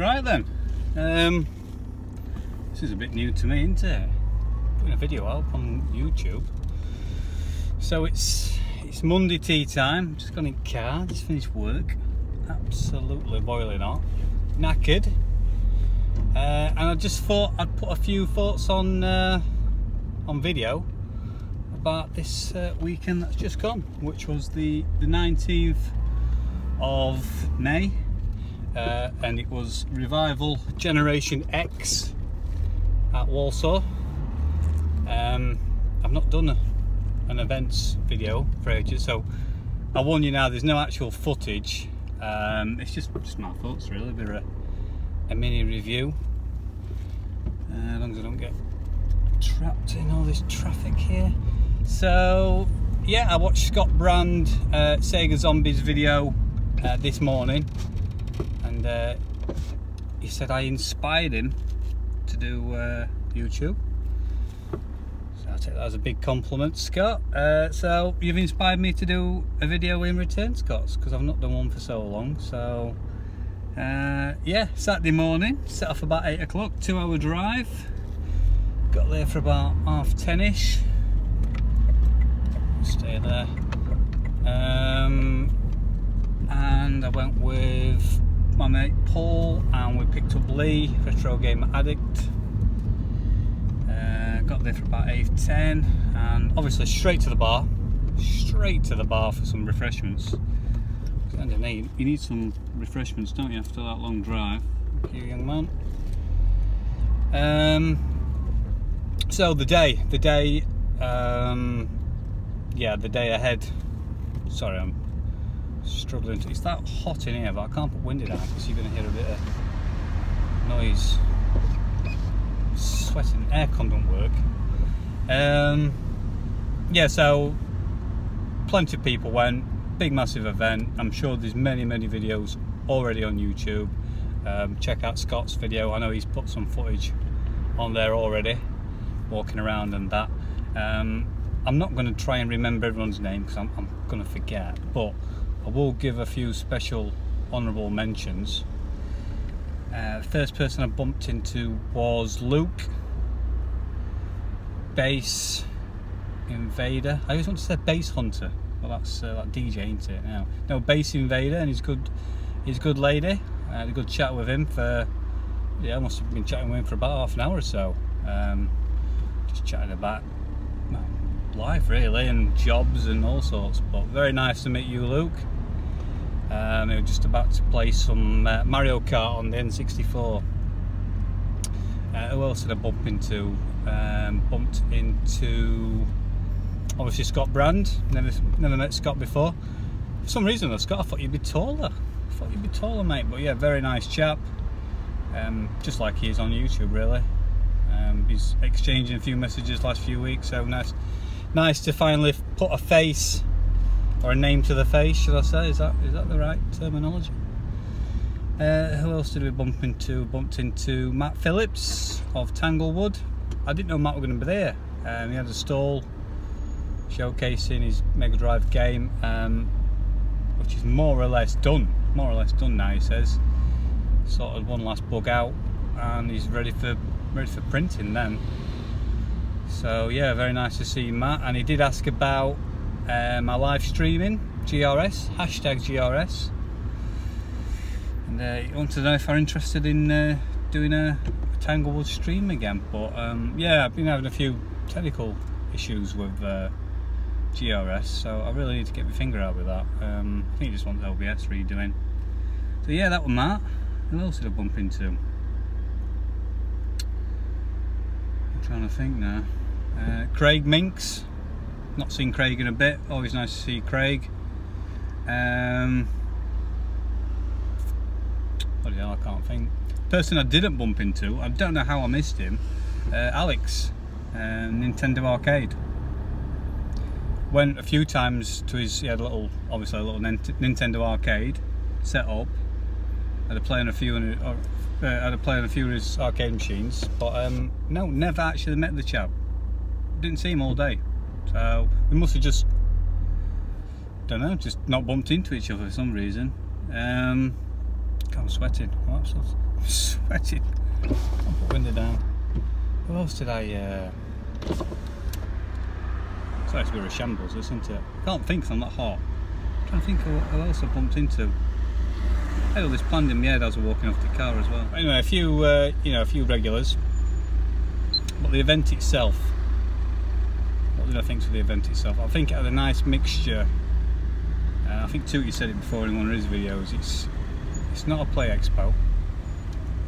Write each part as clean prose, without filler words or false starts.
Right then, this is a bit new to me, isn't it? Putting a video out on YouTube. So it's Monday tea time. Just gone in car, just finished work. Absolutely boiling hot, knackered, and I just thought I'd put a few thoughts on video about this weekend that's just gone, which was the 19th of May, and it was Revival Generation X at Walsall. I've not done an events video for ages, so I warn you now, there's no actual footage. It's just my thoughts really, a bit of a mini review, as long as I don't get trapped in all this traffic here. So yeah, I watched Scott Brand Sega Zombies video this morning, and he said I inspired him to do YouTube. So I'll take that as a big compliment, Scott. So you've inspired me to do a video in return, Scott, because I've not done one for so long. So yeah, Saturday morning, set off about 8 o'clock, 2-hour drive. Got there for about 10:30ish. Stay there. And I went with my mate Paul, and we picked up Lee, retro game addict. Got there for about 8:10, and obviously straight to the bar for some refreshments. You need some refreshments, don't you, after that long drive? Thank you, young man. So the day ahead. Sorry, I'm struggling to. It's that hot in here, but I can't put window down because you're going to hear a bit of noise. Sweating, aircon don't work. Yeah, so plenty of people went. Big massive event. I'm sure there's many videos already on YouTube. Check out Scott's video. I know he's put some footage on there already, walking around and that. I'm not going to try and remember everyone's name because I'm going to forget, but I will give a few special honourable mentions. First person I bumped into was Luke, Bass Invader. I always want to say Bass Hunter. Well, that's like DJ, ain't it? Now, no, Bass Invader, and he's good lady. I had a good chat with him for, yeah, I must have been chatting with him for about half an hour or so. Just chatting about life really, and jobs and all sorts. But very nice to meet you, Luke. We were just about to play some Mario Kart on the N64. Who else did I bump into? Bumped into obviously Scott Brand. Never met Scott before. For some reason though, Scott, I thought you'd be taller. Mate. But yeah, very nice chap. Just like he is on YouTube really. He's exchanging a few messages last few weeks, so nice to finally put a face or a name to the face, should I say? Is that the right terminology? Who else did we bump into? Bumped into Matt Phillips of Tanglewood. I didn't know Matt was going to be there. He had a stall showcasing his Mega Drive game, which is more or less done now, he says. Sorted one last bug out, and he's ready for printing then. So yeah, very nice to see Matt. And he did ask about my live streaming, GRS, #GRS, and he wanted to know if I'm interested in doing a Tanglewood stream again. But yeah, I've been having a few technical issues with GRS, so I really need to get my finger out with that. I think he just wants OBS redoing. So yeah, that was Matt. Who else did I bump into? I'm trying to think now. Craig Minks. Not seen Craig in a bit. Always nice to see Craig. Bloody hell, I can't think. Person I didn't bump into, I don't know how I missed him. Alex, Nintendo Arcade. Went a few times to his. He had obviously a little Nintendo Arcade set up. Had a play on a few of his arcade machines, but no, never actually met the chap. Didn't see him all day, so we must have just, don't know, just not bumped into each other for some reason. I'm sweating. Oh, I'm sweating. I'll put the window down. Who else did I... It's actually a shambles, isn't it? I can't think 'cause I'm not hot. I'm trying to think of who else I bumped into. I had all this planned in my head as we're walking off the car as well. Anyway, a few, you know, a few regulars. But the event itself, what did I think of the event itself? I think it had a nice mixture. I think Tootie said it before in one of his videos. It's not a play expo.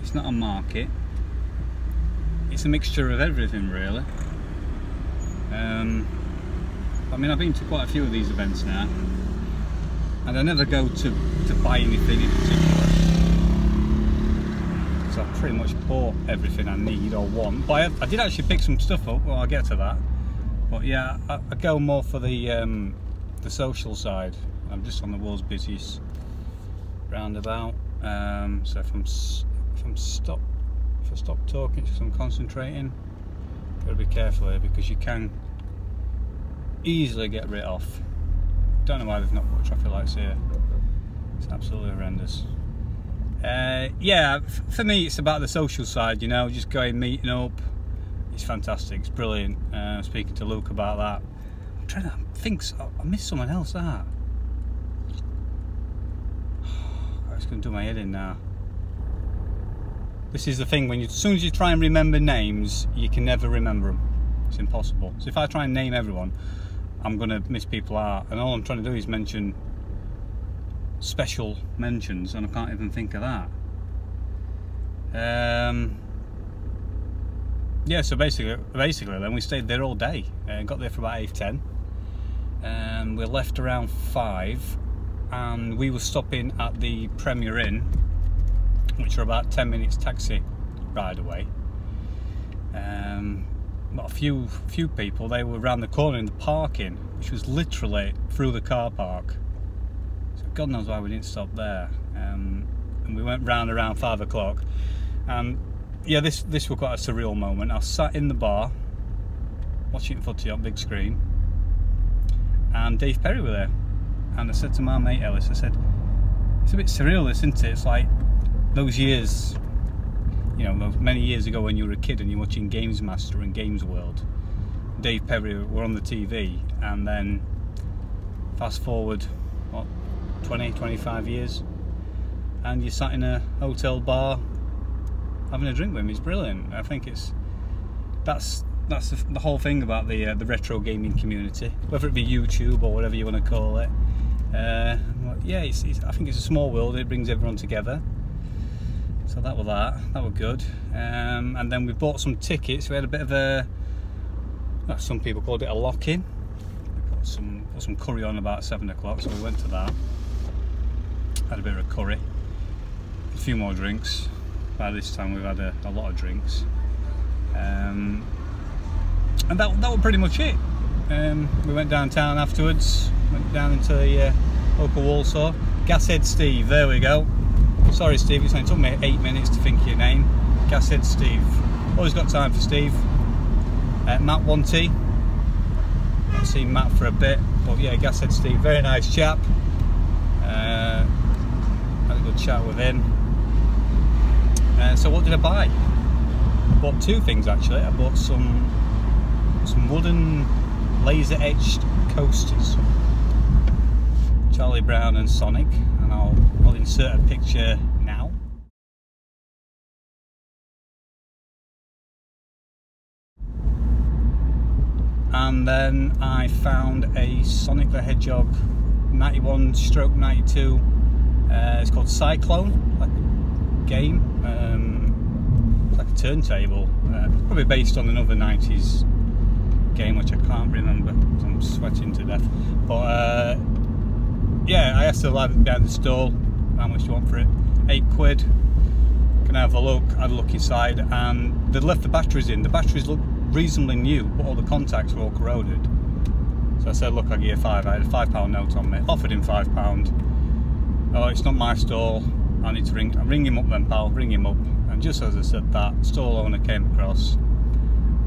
It's not a market. It's a mixture of everything, really. I mean, I've been to quite a few of these events now, and I never go to buy anything in particular, because I've pretty much bought everything I need or want. But I did actually pick some stuff up. Well, I'll get to that. But yeah, I go more for the social side. I'm just on the world's busiest roundabout. So if I stop talking, because I'm concentrating, gotta be careful here, because you can easily get writ off. Don't know why they've not put traffic lights here. It's absolutely horrendous. Yeah, for me it's about the social side, you know, just going, meeting up. It's fantastic, it's brilliant. Speaking to Luke about that. I'm trying to think, I missed someone else that. It's going to do my head in now. This is the thing, as soon as you try and remember names, you can never remember them. It's impossible. So if I try and name everyone, I'm going to miss people out, and all I'm trying to do is mention special mentions, and I can't even think of that. Yeah, so basically then we stayed there all day. Got there for about 8:10, and we left around 5, and we were stopping at the Premier Inn, which are about 10 minutes taxi ride away. But a few people, they were around the corner in the parking, which was literally through the car park. So God knows why we didn't stop there. And we went round around 5 o'clock. And yeah, this was quite a surreal moment. I sat in the bar watching footy on big screen, and Dave Perry were there. And I said to my mate Ellis, I said, it's a bit surreal, isn't it? It's like those years, you know, those many years ago when you were a kid and you're watching Games Master and Games World. Dave Perry were on the TV, and then fast forward, what, 20-25 years, and you sat in a hotel bar having a drink with him. It's brilliant. I think that's the whole thing about the retro gaming community, whether it be YouTube or whatever you want to call it. Yeah, I think it's a small world. It brings everyone together. So that were good. And then we bought some tickets. We had a bit of a, some people called it a lock-in. We put some curry on about 7 o'clock, so we went to that. Had a bit of a curry, a few more drinks. By this time we've had a lot of drinks. And that was pretty much it. We went downtown afterwards, went down into the local Walsall. Gashead Steve, there we go. Sorry Steve, it took me 8 minutes to think of your name. Gashead Steve. Always got time for Steve. Matt 1T. Not seen Matt for a bit, but yeah, Gashead Steve, very nice chap. Had a good chat with him. So what did I buy? I bought 2 things actually. I bought some wooden laser etched coasters, Charlie Brown and Sonic, and I'll insert a picture now. And then I found a Sonic the Hedgehog 91/92. It's called Cyclone, like a game. It's like a turntable, probably based on another 90s game which I can't remember because I'm sweating to death. But yeah, I asked the lad behind the stall how much do you want for it. 8 quid. Can I have a look? I had a look inside, and they'd left the batteries in. The batteries looked reasonably new, but all the contacts were all corroded. So I said, look, I'll give you 5. I had a £5 note on me. Offered him £5. Oh, it's not my stall. I need to ring him up then, pal. Ring him up. And just as I said that, stall owner came across,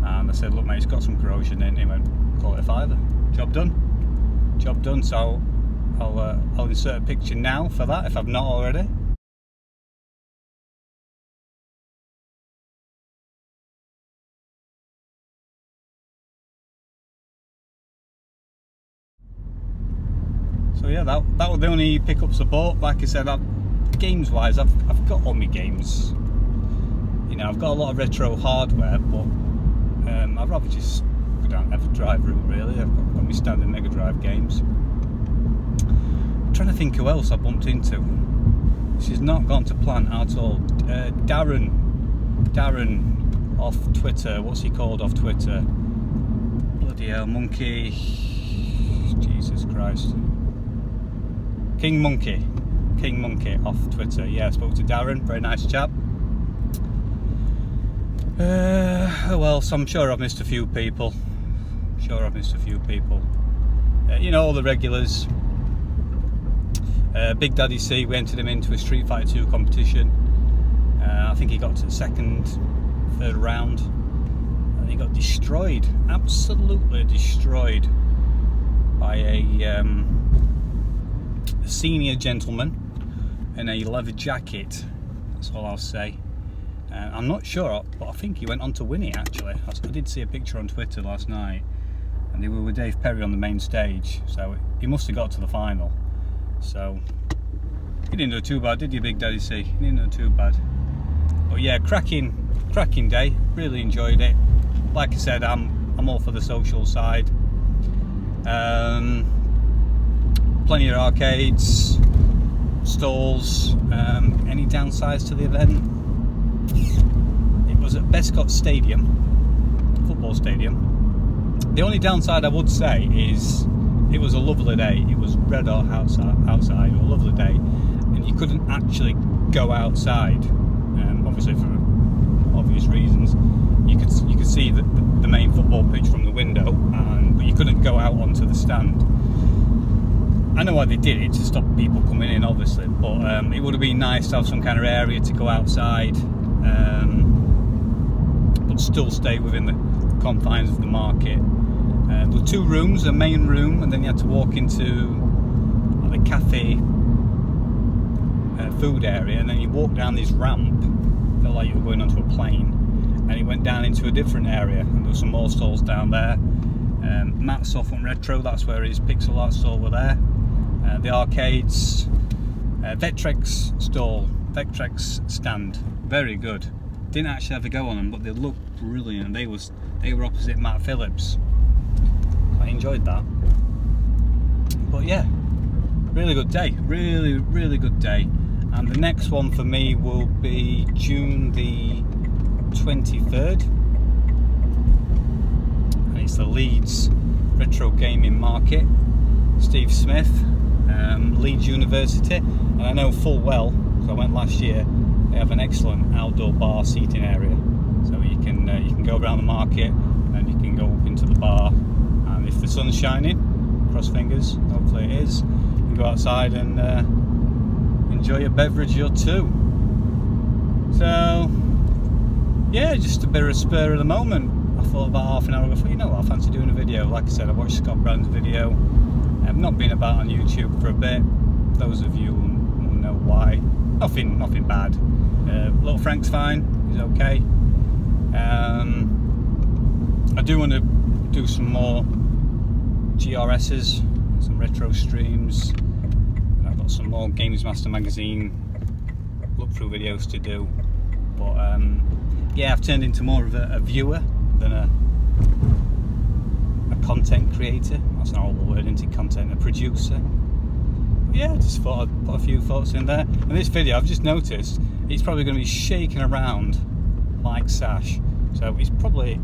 and I said, look mate, it's got some corrosion in. He went, call it a £5. Job done. Job done. So I'll insert a picture now for that if I've not already. So yeah, that was the only pickups I bought. Like I said, games wise, I've got all my games. You know, I've got a lot of retro hardware, but I'd rather just go down EverDrive route really. I've got my standard Mega Drive games. I'm trying to think who else I bumped into. This has not gone to plan at all. Darren off Twitter. What's he called off Twitter? Bloody hell, Monkey. Jesus Christ. King Monkey off Twitter. Yeah, I spoke to Darren, very nice chap. Oh well, so I'm sure I've missed a few people. You know, all the regulars. Big Daddy C, we entered him into a Street Fighter 2 competition. I think he got to the third round, and he got destroyed, absolutely destroyed, by a senior gentleman in a leather jacket. That's all I'll say. I'm not sure, but I think he went on to win it actually. I did see a picture on Twitter last night, and they were with Dave Perry on the main stage, so he must have got to the final. So he didn't do too bad, did you, Big Daddy C? He didn't do too bad. But yeah, cracking day. Really enjoyed it. Like I said, I'm all for the social side. Plenty of arcades, stalls. Any downsides to the event? It was at Bescott Stadium, football stadium. The only downside I would say is it was a lovely day. It was red hot outside, a lovely day, and you couldn't actually go outside. Obviously, for obvious reasons, you could see the main football pitch from the window, but you couldn't go out onto the stand. I know why they did it, to stop people coming in, obviously, but it would have been nice to have some kind of area to go outside, but still stay within the confines of the market. There were two rooms, a main room, and then you had to walk into the cafe food area, and then you walk down this ramp, felt like you were going onto a plane, and it went down into a different area, and there were some more stalls down there. Matt's Soft and Retro, that's where his pixel art stall were there. The arcades, Vectrex stall, Vectrex stand, very good. Didn't actually have to go on them, but they looked brilliant. They were opposite Matt Phillips. I enjoyed that. But yeah, really good day, really good day. And the next one for me will be June the 23rd, and it's the Leeds Retro Gaming Market. Steve Smith, Leeds University, and I know full well, because I went last year, they have an excellent outdoor bar seating area, so you can go around the market and you can go up into the bar, and if the sun's shining, cross fingers, hopefully it is, you can go outside and enjoy a beverage or two. So yeah, just a bit of a spur of the moment. I thought about half an hour ago, you know what, I fancy doing a video. Like I said, I watched Scott Brown's video. I've not been about on YouTube for a bit. Those of you will know why. Nothing bad. Little Frank's fine, he's okay. I do want to do some more GRSs, some retro streams. I've got some more Games Master magazine look through videos to do. But yeah, I've turned into more of a viewer than a content creator. That's an horrible word, isn't it? Content, a producer. Yeah, I just thought I'd put a few thoughts in there. And this video, I've just noticed, it's probably going to be shaking around like Sash. So it's probably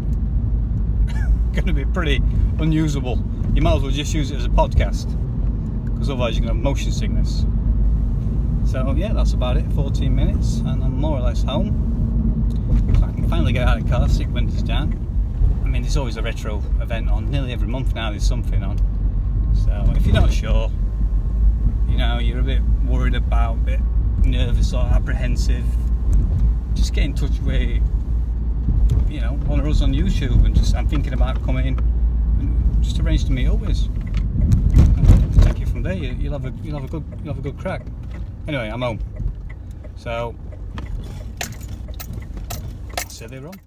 going to be pretty unusable. You might as well just use it as a podcast, because otherwise you're going to have motion sickness. So yeah, that's about it, 14 minutes, and I'm more or less home. So I can finally get out of the car, stick windows down. I mean, there's always a retro event on, nearly every month now there's something on. So if you're not sure, you know, you're a bit worried about, a bit nervous or apprehensive, just get in touch with, you know, one of us on YouTube, and just, I'm thinking about coming in and just arrange to meet up with. And take it from there. You'll have a good crack. Anyway, I'm home. So, see you later on.